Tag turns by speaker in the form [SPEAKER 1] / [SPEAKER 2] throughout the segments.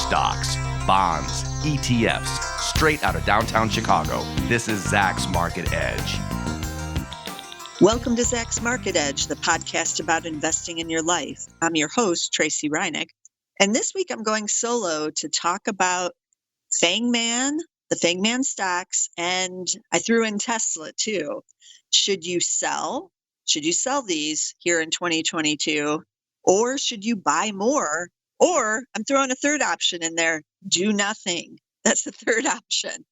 [SPEAKER 1] Stocks, bonds, ETFs, straight out of downtown Chicago. This is Zach's Market Edge.
[SPEAKER 2] Welcome to Zach's Market Edge, the podcast about investing in your life. I'm your host, Tracy Reinick, and this week I'm going solo to talk about FANGMAN, the FANGMAN stocks, and I threw in Tesla too. Should you sell? Should you sell these here in 2022, or should you buy more? Or I'm throwing a third option in there, do nothing. That's the third option.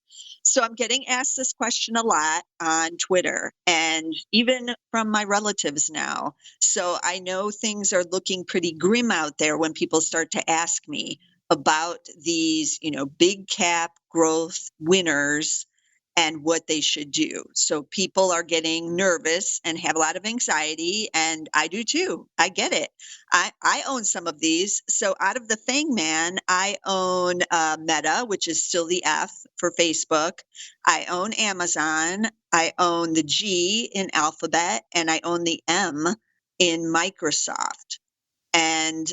[SPEAKER 2] So I'm getting asked this question a lot on Twitter and even from my relatives now. So I know things are looking pretty grim out there when people start to ask me about these, big cap growth winners and what they should do. So people are getting nervous and have a lot of anxiety, and I do too. I get it. I own some of these. So out of the FANGMAN, I own Meta, which is still the F for Facebook. I own Amazon. I own the G in Alphabet, and I own the M in Microsoft. And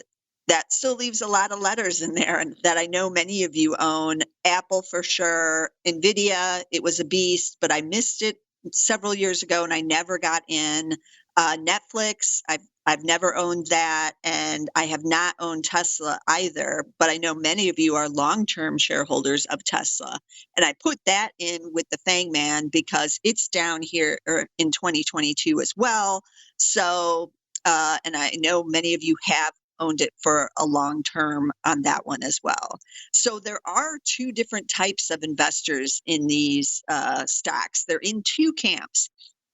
[SPEAKER 2] that still leaves a lot of letters in there that I know many of you own. Apple for sure. NVDA, it was a beast, but I missed it several years ago and I never got in. Netflix, I've never owned that, and I have not owned Tesla either, but I know many of you are long-term shareholders of Tesla. And I put that in with the FANGMAN because it's down here in 2022 as well. So, and I know many of you have owned it for a long term on that one as well. So there are two different types of investors in these stocks. They're in two camps.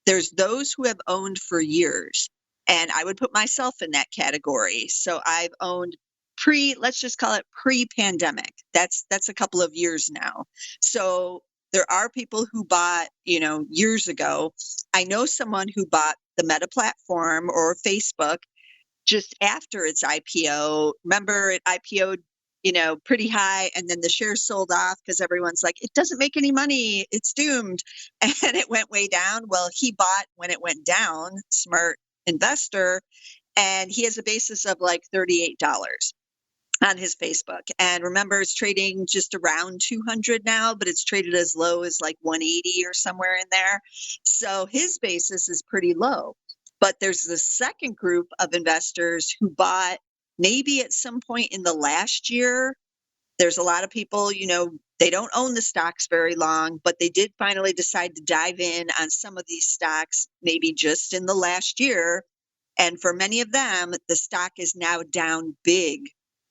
[SPEAKER 2] There's those who have owned for years, and I would put myself in that category. So I've owned let's just call it pre-pandemic. That's a couple of years now. So there are people who bought, years ago. I know someone who bought the Meta platform or Facebook just after its IPO. Remember, it IPO'd, pretty high, and then the shares sold off because everyone's like, it doesn't make any money, it's doomed. And it went way down. Well, he bought when it went down, smart investor, and he has a basis of like $38 on his Facebook. And remember, it's trading just around 200 now, but it's traded as low as like 180 or somewhere in there. So his basis is pretty low. But there's the second group of investors who bought maybe at some point in the last year. There's a lot of people, they don't own the stocks very long, but they did finally decide to dive in on some of these stocks, maybe just in the last year. And for many of them, the stock is now down big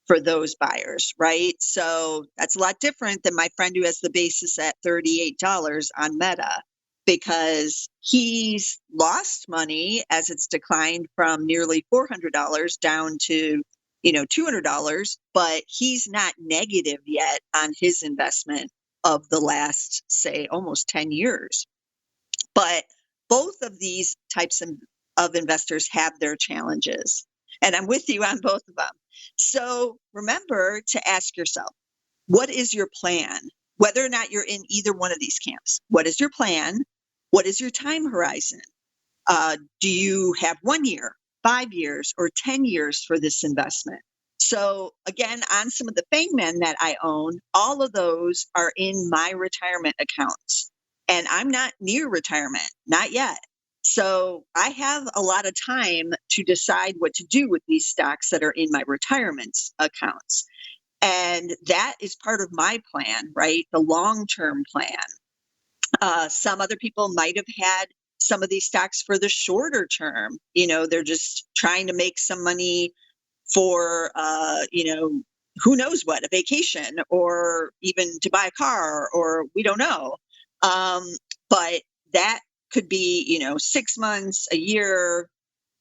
[SPEAKER 2] for those buyers, right? So that's a lot different than my friend who has the basis at $38 on Meta, because he's lost money as it's declined from nearly $400 down to, $200, but he's not negative yet on his investment of the last, say, almost 10 years. But both of these types of investors have their challenges, and I'm with you on both of them. So remember to ask yourself, what is your plan? Whether or not you're in either one of these camps, what is your plan? What is your time horizon? Do you have 1 year, 5 years, or 10 years for this investment? So again, on some of the FANGMAN that I own, all of those are in my retirement accounts. And I'm not near retirement, not yet. So I have a lot of time to decide what to do with these stocks that are in my retirement accounts. And that is part of my plan, right? The long-term plan. Some other people might have had some of these stocks for the shorter term. They're just trying to make some money for, who knows what, a vacation, or even to buy a car, or we don't know. But that could be, 6 months, a year,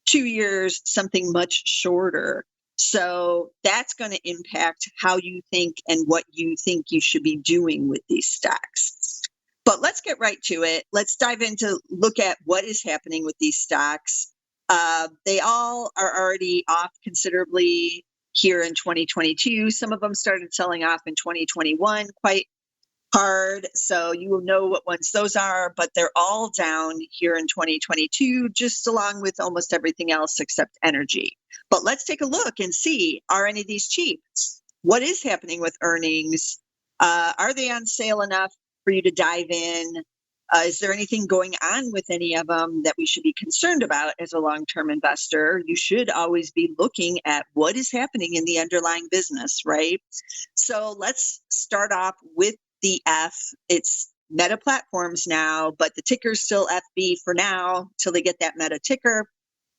[SPEAKER 2] 2 years, something much shorter. So that's going to impact how you think and what you think you should be doing with these stocks. But let's get right to it. Let's dive into look at what is happening with these stocks. They all are already off considerably here in 2022. Some of them started selling off in 2021 quite hard. So you will know what ones those are, but they're all down here in 2022, just along with almost everything else except energy. But let's take a look and see, are any of these cheap? what is happening with earnings? Are they on sale enough for you to dive in? Is there anything going on with any of them that we should be concerned about as a long-term investor? You should always be looking at what is happening in the underlying business, right? So let's start off with the F. It's Meta Platforms now, but the ticker's still FB for now till they get that Meta ticker.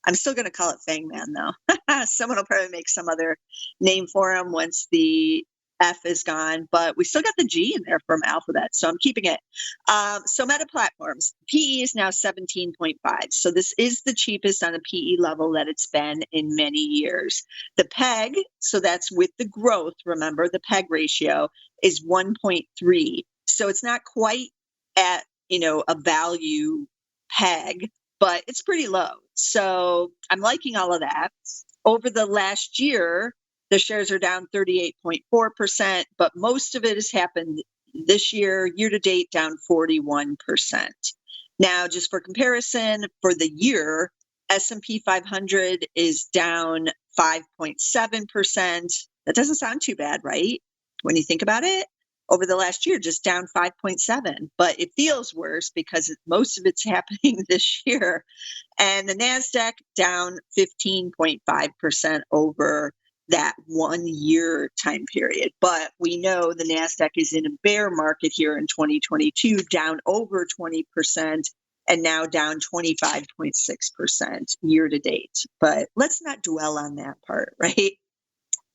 [SPEAKER 2] I'm still going to call it FANGMAN though. Someone will probably make some other name for them once the F is gone, but we still got the G in there from Alphabet, so I'm keeping it. So Meta Platforms, PE is now 17.5. So this is the cheapest on a PE level that it's been in many years. The PEG, so that's with the growth, remember, the PEG ratio is 1.3. So it's not quite at, a value PEG, but it's pretty low. So I'm liking all of that. Over the last year, the shares are down 38.4%, but most of it has happened this year to date, down 41%. Now, just for comparison, for the year, S&P 500 is down 5.7%. That doesn't sound too bad, right? When you think about it, over the last year, just down 5.7, but it feels worse because most of it's happening this year. And the NASDAQ down 15.5% over that 1 year time period. But we know the NASDAQ is in a bear market here in 2022, down over 20%, and now down 25.6% year to date. But let's not dwell on that part, right?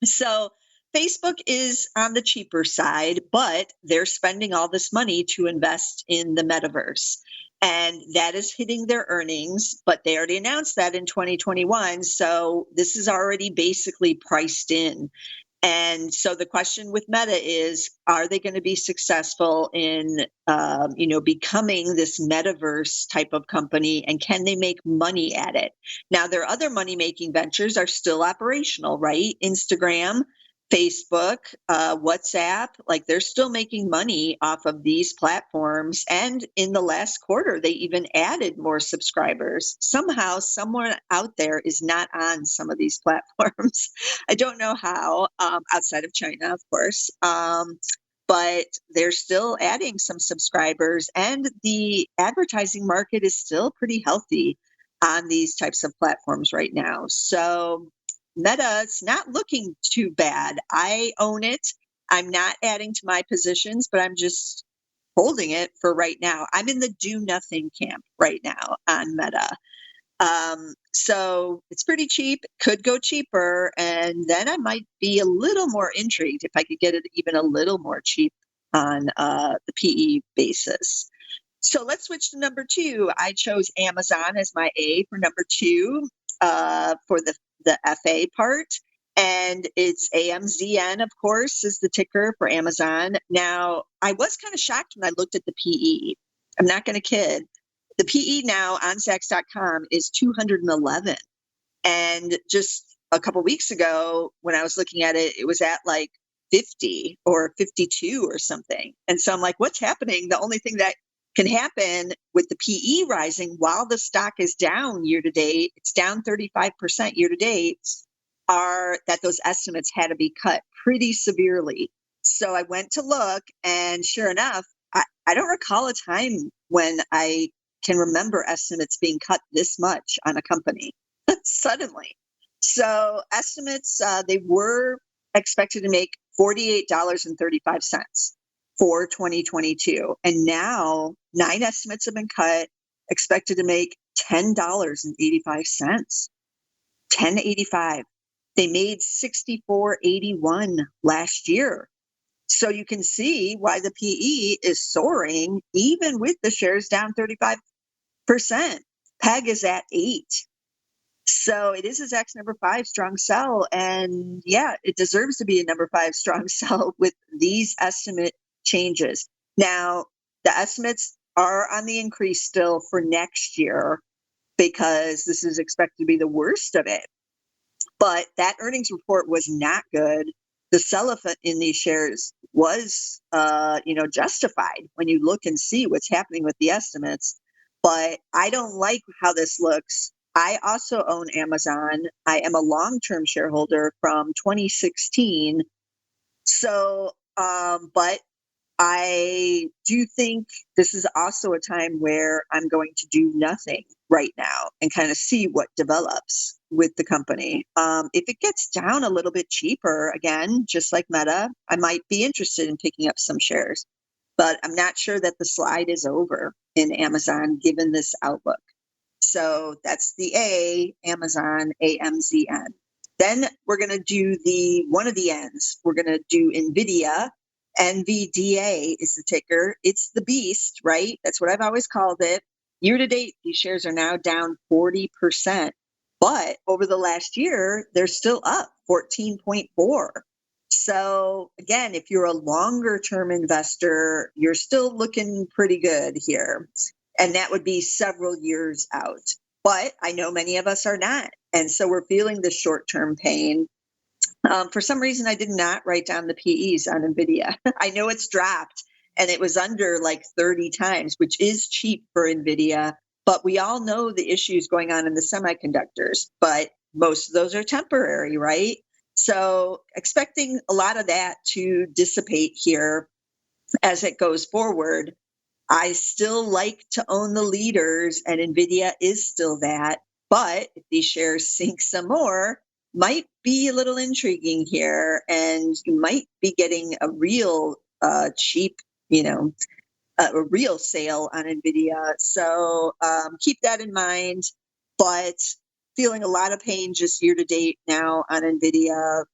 [SPEAKER 2] So Facebook is on the cheaper side, but they're spending all this money to invest in the metaverse. And that is hitting their earnings, but they already announced that in 2021. So this is already basically priced in. And so the question with Meta is, are they going to be successful in, becoming this metaverse type of company, and can they make money at it? Now, their other money-making ventures are still operational, right? Instagram, Facebook, WhatsApp, like they're still making money off of these platforms. And in the last quarter, they even added more subscribers. Somehow, someone out there is not on some of these platforms. I don't know how, outside of China, of course. But they're still adding some subscribers, and the advertising market is still pretty healthy on these types of platforms right now. So Meta, it's not looking too bad. I own it. I'm not adding to my positions, but I'm just holding it for right now. I'm in the do nothing camp right now on Meta. So it's pretty cheap, could go cheaper, and then I might be a little more intrigued if I could get it even a little more cheap on the PE basis. So let's switch to number 2. I chose Amazon as my A for number 2 for the FA part. And it's AMZN, of course, is the ticker for Amazon. Now, I was kind of shocked when I looked at the PE. I'm not going to kid. The PE now on Zacks.com is 211. And just a couple weeks ago, when I was looking at it, it was at like 50 or 52 or something. And so I'm like, what's happening? The only thing that can happen with the PE rising while the stock is down year to date, it's down 35% year to date, are that those estimates had to be cut pretty severely. So I went to look, and sure enough, I don't recall a time when I can remember estimates being cut this much on a company suddenly. So estimates, they were expected to make $48.35 for 2022. And now 9 estimates have been cut, expected to make $10.85. $10.85. They made $64.81 last year. So you can see why the PE is soaring, even with the shares down 35%. PEG is at 8. So it is a Zacks number 5 strong sell. And yeah, it deserves to be a number 5 strong sell with these estimate changes. Now, the estimates are on the increase still for next year because this is expected to be the worst of it. But that earnings report was not good. The sell-off in these shares was, justified when you look and see what's happening with the estimates. But I don't like how this looks. I also own Amazon. I am a long-term shareholder from 2016 So, but I do think this is also a time where I'm going to do nothing right now and kind of see what develops with the company. If it gets down a little bit cheaper, again, just like Meta, I might be interested in picking up some shares, but I'm not sure that the slide is over in Amazon given this outlook. So that's the Amazon, AMZN. Then we're going to do one of the N's. We're going to do NVIDIA. NVDA is the ticker. It's the beast, right? That's what I've always called it. Year to date, these shares are now down 40%. But over the last year, they're still up 14.4. So again, if you're a longer term investor, you're still looking pretty good here. And that would be several years out. But I know many of us are not. And so we're feeling the short-term pain. For some reason, I did not write down the PEs on NVIDIA. I know it's dropped and it was under like 30 times, which is cheap for NVIDIA. But we all know the issues going on in the semiconductors, but most of those are temporary, right? So expecting a lot of that to dissipate here as it goes forward. I still like to own the leaders, and NVIDIA is still that. But if these shares sink some more, might be a little intriguing here, and you might be getting a real cheap, a real sale on NVIDIA. So keep that in mind. But feeling a lot of pain just year to date now on NVIDIA.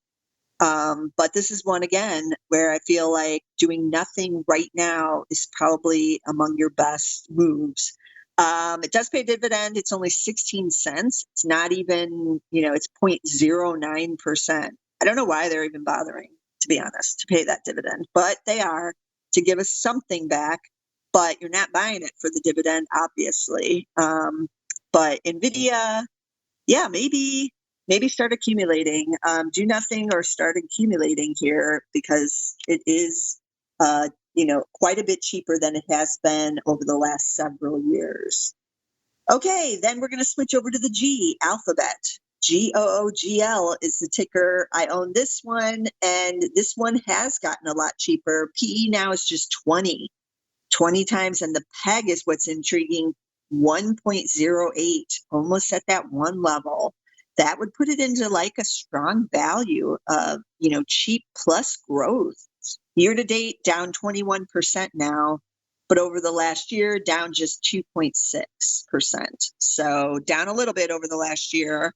[SPEAKER 2] But this is one, again, where I feel like doing nothing right now is probably among your best moves. It does pay a dividend. It's only 16 cents. It's not even, it's 0.09%. I don't know why they're even bothering, to be honest, to pay that dividend, but they are to give us something back. But you're not buying it for the dividend, obviously. But NVIDIA, yeah, maybe start accumulating. Do nothing or start accumulating here because it is, quite a bit cheaper than it has been over the last several years. Okay, then we're going to switch over to the G, Alphabet. GOOGL is the ticker. I own this one, and this one has gotten a lot cheaper. PE now is just 20 times, and the PEG is what's intriguing, 1.08, almost at that one level. That would put it into like a strong value of, cheap plus growth. Year to date, down 21% now, but over the last year, down just 2.6%. So down a little bit over the last year,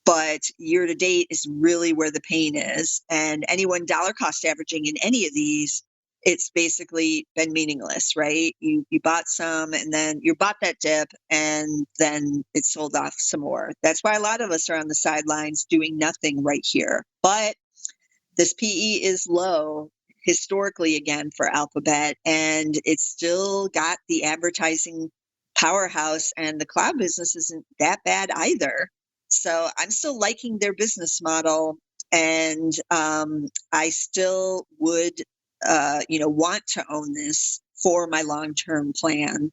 [SPEAKER 2] but year to date is really where the pain is. And anyone dollar cost averaging in any of these, it's basically been meaningless, right? You bought some and then you bought that dip and then it sold off some more. That's why a lot of us are on the sidelines doing nothing right here. But this PE is low historically, again, for Alphabet, and it's still got the advertising powerhouse, and the cloud business isn't that bad either. So I'm still liking their business model, and I still would want to own this for my long-term plan.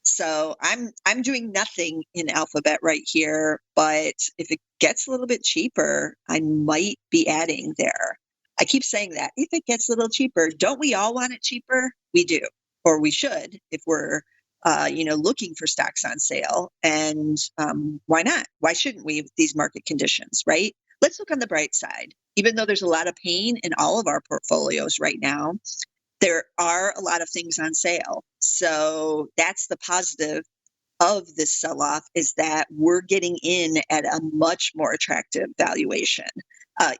[SPEAKER 2] So I'm doing nothing in Alphabet right here, but if it gets a little bit cheaper, I might be adding there. I keep saying that. If it gets a little cheaper, don't we all want it cheaper? We do, or we should if we're looking for stocks on sale. And why not? Why shouldn't we with these market conditions, right? Let's look on the bright side. Even though there's a lot of pain in all of our portfolios right now, there are a lot of things on sale. So that's the positive of this sell-off, is that we're getting in at a much more attractive valuation.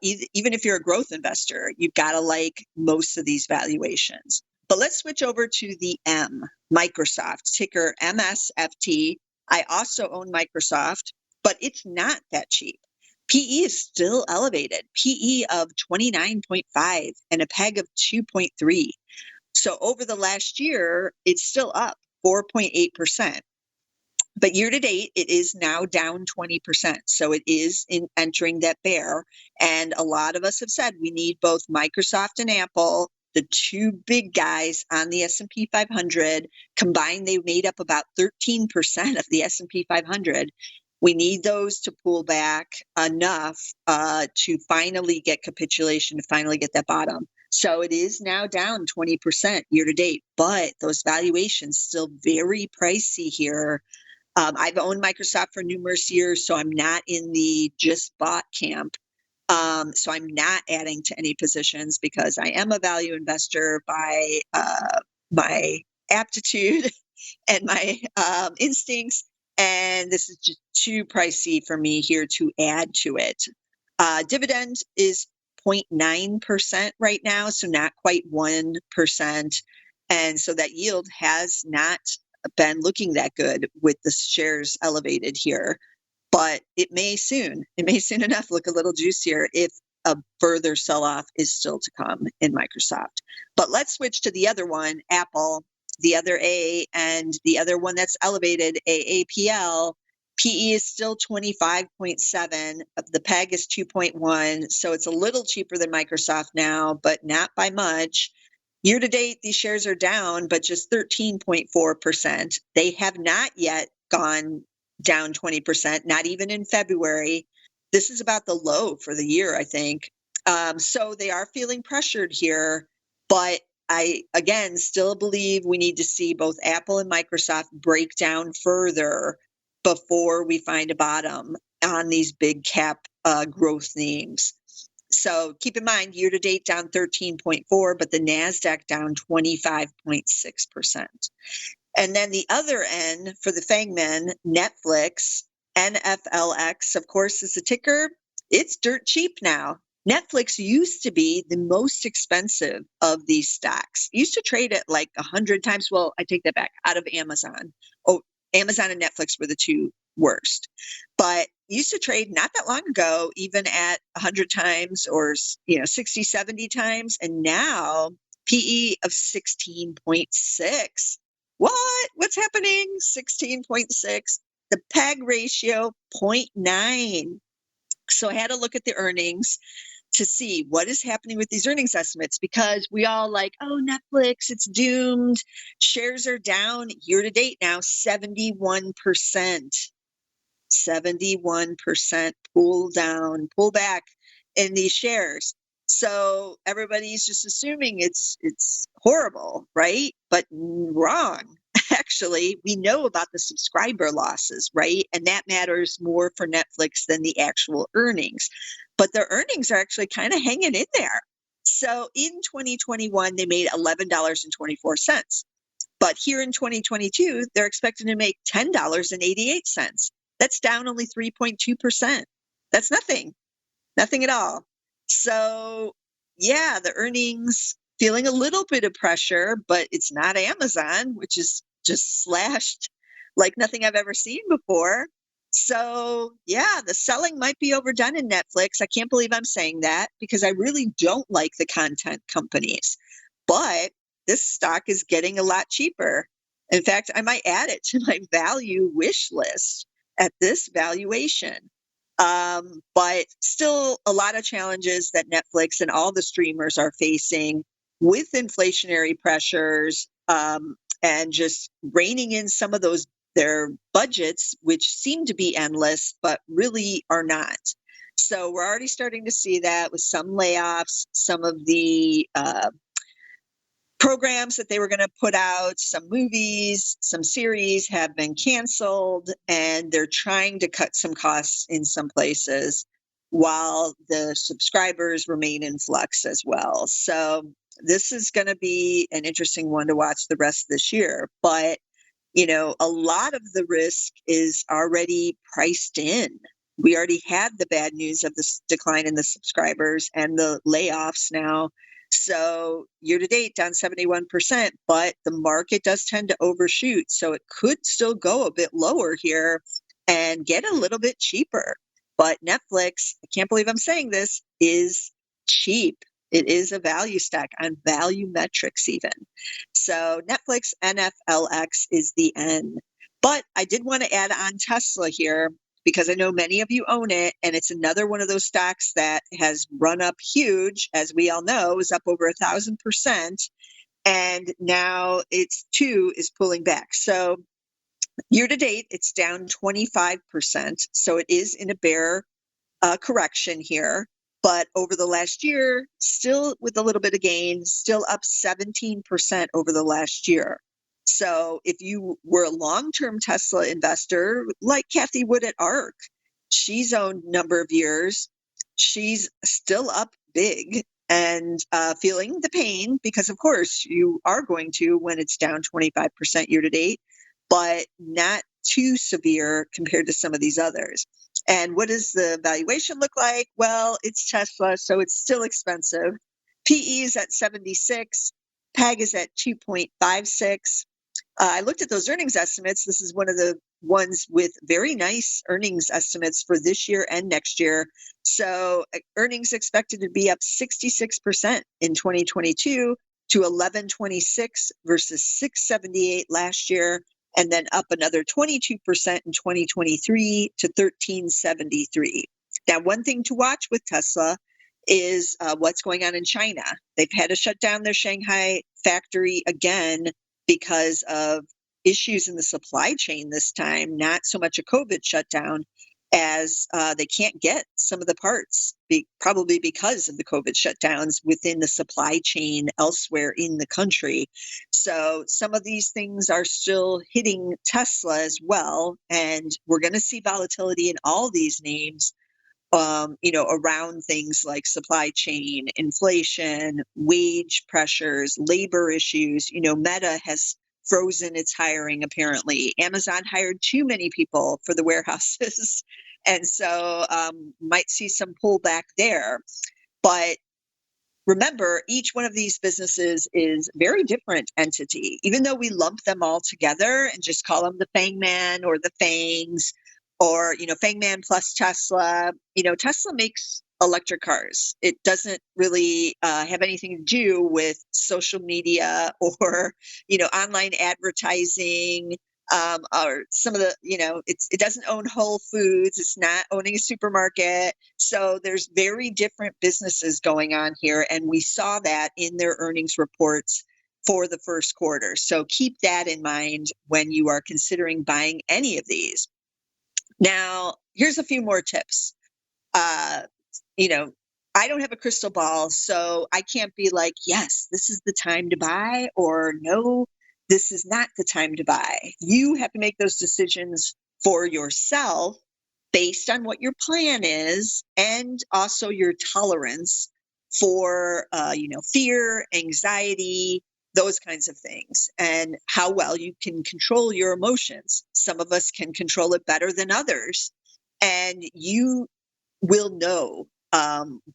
[SPEAKER 2] Even if you're a growth investor, you've got to like most of these valuations. But let's switch over to the M, Microsoft, ticker MSFT. I also own Microsoft, but it's not that cheap. PE is still elevated, PE of 29.5 and a PEG of 2.3. So over the last year, it's still up 4.8%. But year to date, it is now down 20%. So it is entering that bear. And a lot of us have said we need both Microsoft and Apple, the two big guys on the S&P 500. Combined, they made up about 13% of the S&P 500. We need those to pull back enough to finally get capitulation, to finally get that bottom. So it is now down 20% year to date, but those valuations still very pricey here. I've owned Microsoft for numerous years, so I'm not in the just bought camp. So I'm not adding to any positions because I am a value investor by my aptitude and my instincts. And this is just too pricey for me here to add to it. Dividend is 0.9% right now, so not quite 1%. And so that yield has not been looking that good with the shares elevated here. But it may soon enough look a little juicier if a further sell-off is still to come in Microsoft. But let's switch to the other one, Apple, the other A, and the other one that's elevated, AAPL. PE is still 25.7. The PEG is 2.1. So it's a little cheaper than Microsoft now, but not by much. Year to date, these shares are down, but just 13.4%. They have not yet gone down 20%, not even in February. This is about the low for the year, I think. So they are feeling pressured here, but I, again, still believe we need to see both Apple and Microsoft break down further before we find a bottom on these big cap growth names. So keep in mind, year to date down 13.4, but the NASDAQ down 25.6%. And then the other N for the FANGMAN, Netflix, NFLX, of course, is the ticker. It's dirt cheap now. Netflix used to be the most expensive of these stocks. Used to trade at like 100 times. Well, I take that back, out of Amazon. Oh, Amazon and Netflix were the two worst. But used to trade not that long ago, even at 100 times or 60, 70 times. And now PE of 16.6. What's happening? 16.6. The PEG ratio 0.9. So I had to look at the earnings to see what is happening with these earnings estimates, because we all like, oh, Netflix, it's doomed. Shares are down year to date now 71%. 71% pull back in these shares. So everybody's just assuming it's horrible, right? But wrong. Actually, we know about the subscriber losses, right? And that matters more for Netflix than the actual earnings. But their earnings are actually kind of hanging in there. So in 2021, they made $11.24. But here in 2022, they're expecting to make $10.88. That's down only 3.2%. That's nothing at all. So yeah, the earnings feeling a little bit of pressure, but it's not Amazon, which is just slashed like nothing I've ever seen before. So yeah, the selling might be overdone in Netflix. I can't believe I'm saying that, because I really don't like the content companies, but this stock is getting a lot cheaper. In fact, I might add it to my value wish list at this valuation. But still a lot of challenges that Netflix and all the streamers are facing with inflationary pressures, and just reining in some of their budgets, which seem to be endless, but really are not. So we're already starting to see that with some layoffs, some of the programs that they were going to put out, some movies, some series have been canceled, and they're trying to cut some costs in some places while the subscribers remain in flux as well. So this is going to be an interesting one to watch the rest of this year. But, a lot of the risk is already priced in. We already had the bad news of this decline in the subscribers and the layoffs now. So year to date down 71%, but the market does tend to overshoot. So it could still go a bit lower here and get a little bit cheaper. But Netflix, I can't believe I'm saying this, is cheap. It is a value stock on value metrics even. So Netflix NFLX is the N. But I did want to add on Tesla here, because I know many of you own it, and it's another one of those stocks that has run up huge, as we all know, is up over 1,000%, and now it's is pulling back. So year to date, it's down 25%. So it is in a bear correction here. But over the last year, still with a little bit of gain, still up 17% over the last year. So if you were a long-term Tesla investor, like Kathy Wood at ARK, she's owned a number of years. She's still up big and feeling the pain because, of course, you are going to when it's down 25% year to date, but not too severe compared to some of these others. And what does the valuation look like? Well, it's Tesla, so it's still expensive. PE is at 76. PEG is at 2.56. I looked at those earnings estimates. This is one of the ones with very nice earnings estimates for this year and next year. So earnings expected to be up 66% in 2022 to 1126 versus 678 last year, and then up another 22% in 2023 to 1373. Now, one thing to watch with Tesla is what's going on in China. They've had to shut down their Shanghai factory again because of issues in the supply chain this time, not so much a COVID shutdown as they can't get some of the parts, probably because of the COVID shutdowns within the supply chain elsewhere in the country. So some of these things are still hitting Tesla as well. And we're going to see volatility in all these names, around things like supply chain, inflation, wage pressures, labor issues. Meta has frozen its hiring, apparently. Amazon hired too many people for the warehouses. And so might see some pullback there. But remember, each one of these businesses is a very different entity. Even though we lump them all together and just call them the FANGMAN or the FANGs, or, FANGMAN plus Tesla, Tesla makes electric cars. It doesn't really have anything to do with social media or, online advertising, or some of the, it doesn't own Whole Foods. It's not owning a supermarket. So there's very different businesses going on here. And we saw that in their earnings reports for the first quarter. So keep that in mind when you are considering buying any of these. Now, here's a few more tips. I don't have a crystal ball, so I can't be like, yes, this is the time to buy, or no, this is not the time to buy. You have to make those decisions for yourself based on what your plan is and also your tolerance for, fear, anxiety, those kinds of things, and how well you can control your emotions. Some of us can control it better than others, and you will know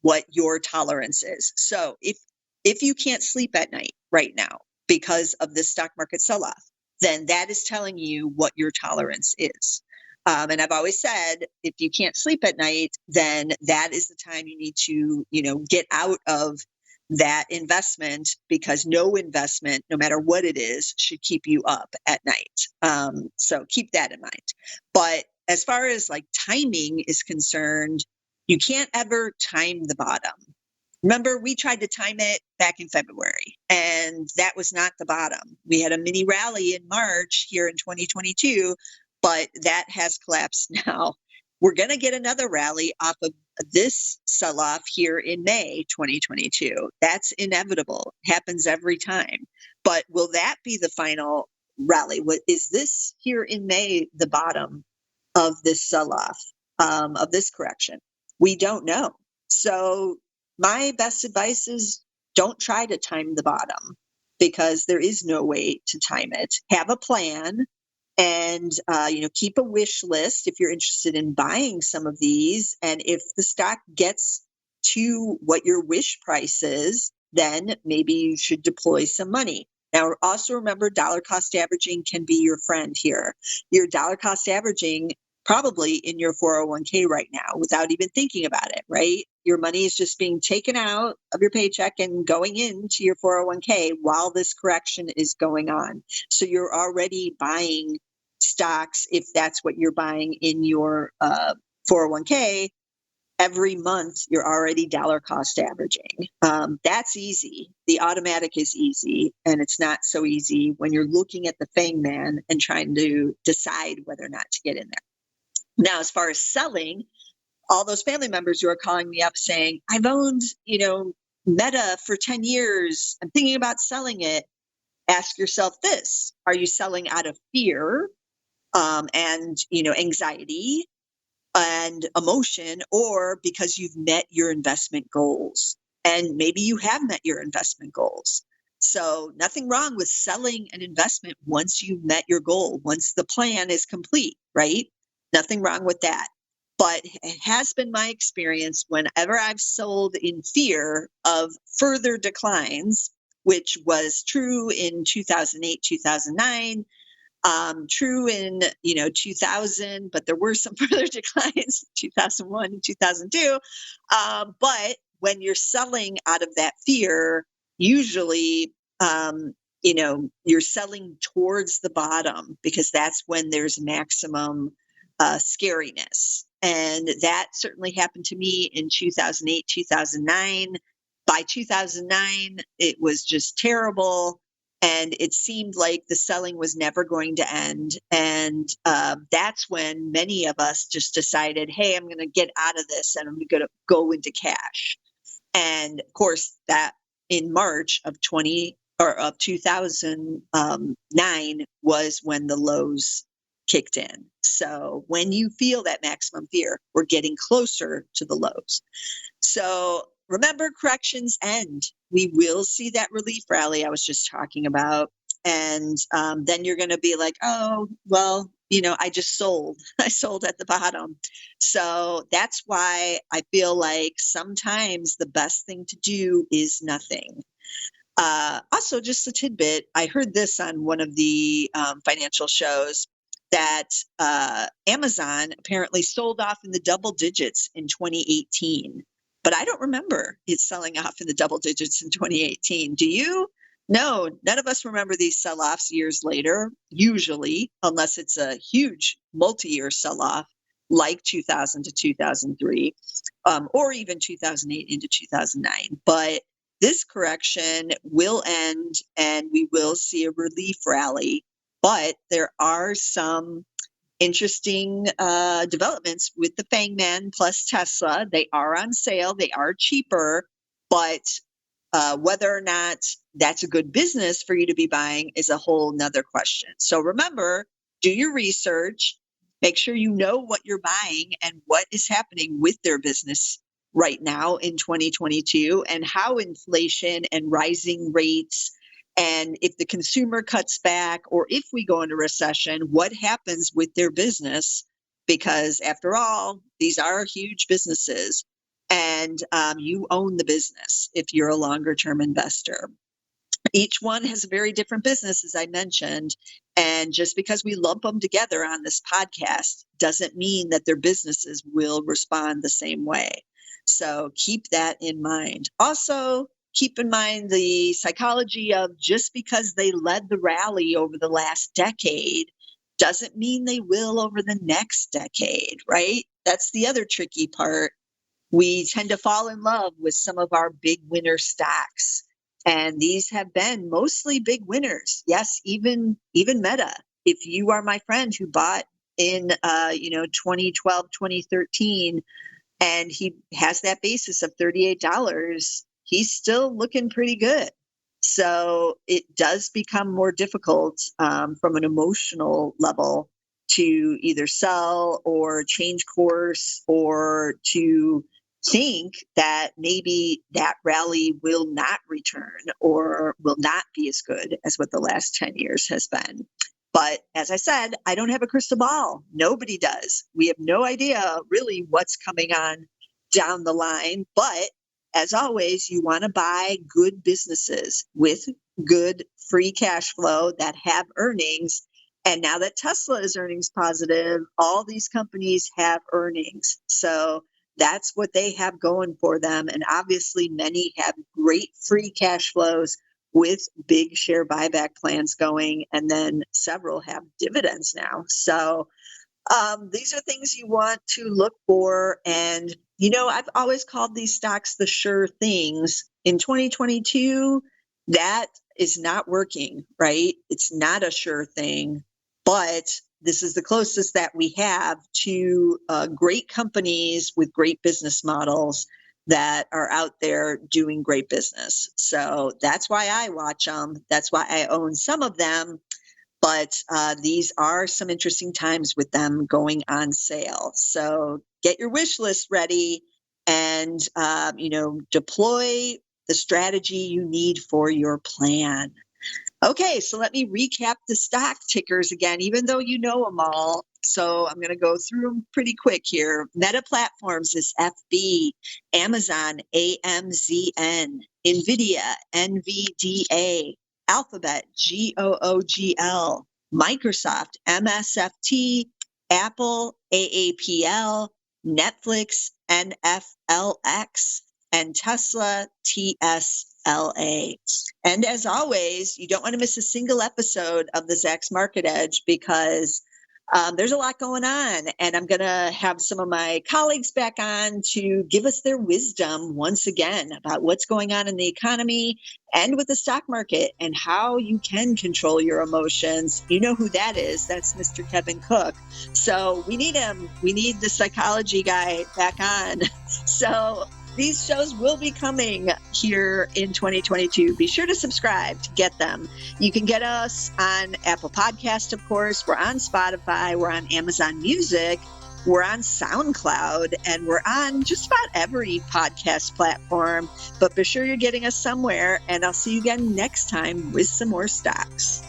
[SPEAKER 2] what your tolerance is. So if you can't sleep at night right now because of this stock market sell-off, then that is telling you what your tolerance is. And I've always said, if you can't sleep at night, then that is the time you need to, get out of that investment, because no investment, no matter what it is, should keep you up at night. So keep that in mind. But as far as like timing is concerned, you can't ever time the bottom. Remember, we tried to time it back in February, and that was not the bottom. We had a mini rally in March here in 2022, but that has collapsed now. We're going to get another rally off of this sell-off here in May 2022. That's inevitable. Happens every time. But will that be the final rally? Is this here in May the bottom of this sell-off, of this correction? We don't know. So my best advice is don't try to time the bottom, because there is no way to time it. Have a plan. And, keep a wish list if you're interested in buying some of these. And if the stock gets to what your wish price is, then maybe you should deploy some money. Now, also remember, dollar cost averaging can be your friend here. Your dollar cost averaging probably in your 401k right now without even thinking about it, right? Your money is just being taken out of your paycheck and going into your 401k while this correction is going on. So you're already buying stocks, if that's what you're buying in your 401k. Every month, you're already dollar cost averaging. That's easy. The automatic is easy, and it's not so easy when you're looking at the FANGMAN and trying to decide whether or not to get in there. Now, as far as selling, all those family members who are calling me up saying, I've owned, Meta for 10 years. I'm thinking about selling it. Ask yourself this: are you selling out of fear and anxiety and emotion, or because you've met your investment goals? And maybe you have met your investment goals. So nothing wrong with selling an investment once you've met your goal, once the plan is complete, right? Nothing wrong with that. But it has been my experience whenever I've sold in fear of further declines, which was true in 2008, 2009, true in 2000, but there were some further declines in 2001 and 2002. But when you're selling out of that fear, usually you're selling towards the bottom, because that's when there's maximum scariness. And that certainly happened to me in 2008, 2009. By 2009, it was just terrible. And it seemed like the selling was never going to end. And that's when many of us just decided, hey, I'm going to get out of this and I'm going to go into cash. And of course, that in March of 2009 was when the lows kicked in. So when you feel that maximum fear, we're getting closer to the lows. So remember, corrections end. We will see that relief rally I was just talking about. And then you're going to be like, oh, well, I just sold. I sold at the bottom. So that's why I feel like sometimes the best thing to do is nothing. Also, just a tidbit, I heard this on one of the financial shows that Amazon apparently sold off in the double digits in 2018. But I don't remember it selling off in the double digits in 2018. Do you? No, none of us remember these sell-offs years later, usually, unless it's a huge multi-year sell-off like 2000 to 2003, or even 2008 into 2009. But this correction will end and we will see a relief rally. But there are some interesting developments with the FANGMAN plus Tesla. They are on sale. They are cheaper, but whether or not that's a good business for you to be buying is a whole nother question. So remember, do your research, make sure you know what you're buying and what is happening with their business right now in 2022, and how inflation and rising rates, and if the consumer cuts back, or if we go into recession, what happens with their business? Because after all, these are huge businesses, and you own the business if you're a longer term investor. Each one has a very different business, as I mentioned. And just because we lump them together on this podcast doesn't mean that their businesses will respond the same way. So keep that in mind. Also, keep in mind the psychology of just because they led the rally over the last decade doesn't mean they will over the next decade, right? That's the other tricky part. We tend to fall in love with some of our big winner stocks. And these have been mostly big winners. Yes, even Meta. If you are my friend who bought in 2012, 2013, and he has that basis of $38, he's still looking pretty good. So it does become more difficult from an emotional level to either sell or change course, or to think that maybe that rally will not return or will not be as good as what the last 10 years has been. But as I said, I don't have a crystal ball. Nobody does. We have no idea really what's coming on down the line. But as always, you want to buy good businesses with good free cash flow that have earnings. And now that Tesla is earnings positive, all these companies have earnings. So that's what they have going for them. And obviously, many have great free cash flows with big share buyback plans going, and then several have dividends now. So these are things you want to look for. And, I've always called these stocks the sure things. In 2022, that is not working, right? It's not a sure thing. But this is the closest that we have to great companies with great business models that are out there doing great business. So that's why I watch them. That's why I own some of them. But these are some interesting times with them going on sale. So get your wish list ready and, deploy the strategy you need for your plan. Okay, so let me recap the stock tickers again, even though you know them all. So I'm going to go through them pretty quick here. Meta Platforms is FB, Amazon, AMZN, NVDA, NVDA, Alphabet, GOOGL, Microsoft, MSFT, Apple, AAPL, Netflix, NFLX, and Tesla, TSLA. And as always, you don't want to miss a single episode of the Zacks Market Edge because there's a lot going on. And I'm going to have some of my colleagues back on to give us their wisdom once again about what's going on in the economy and with the stock market and how you can control your emotions. You know who that is. That's Mr. Kevin Cook. So we need him. We need the psychology guy back on. So these shows will be coming here in 2022. Be sure to subscribe to get them. You can get us on Apple Podcast, of course. We're on Spotify. We're on Amazon Music. We're on SoundCloud. And we're on just about every podcast platform. But be sure you're getting us somewhere. And I'll see you again next time with some more stocks.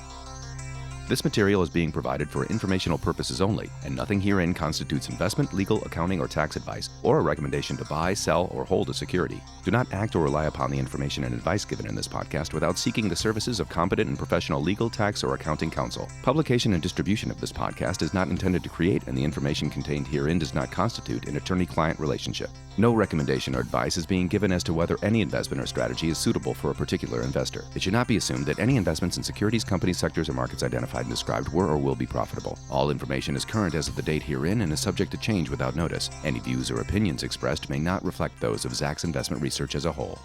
[SPEAKER 1] This material is being provided for informational purposes only, and nothing herein constitutes investment, legal, accounting, or tax advice, or a recommendation to buy, sell, or hold a security. Do not act or rely upon the information and advice given in this podcast without seeking the services of competent and professional legal, tax, or accounting counsel. Publication and distribution of this podcast is not intended to create, and the information contained herein does not constitute an attorney-client relationship. No recommendation or advice is being given as to whether any investment or strategy is suitable for a particular investor. It should not be assumed that any investments in securities, companies, sectors, or markets identified and described were or will be profitable. All information is current as of the date herein and is subject to change without notice. Any views or opinions expressed may not reflect those of Zacks Investment Research as a whole.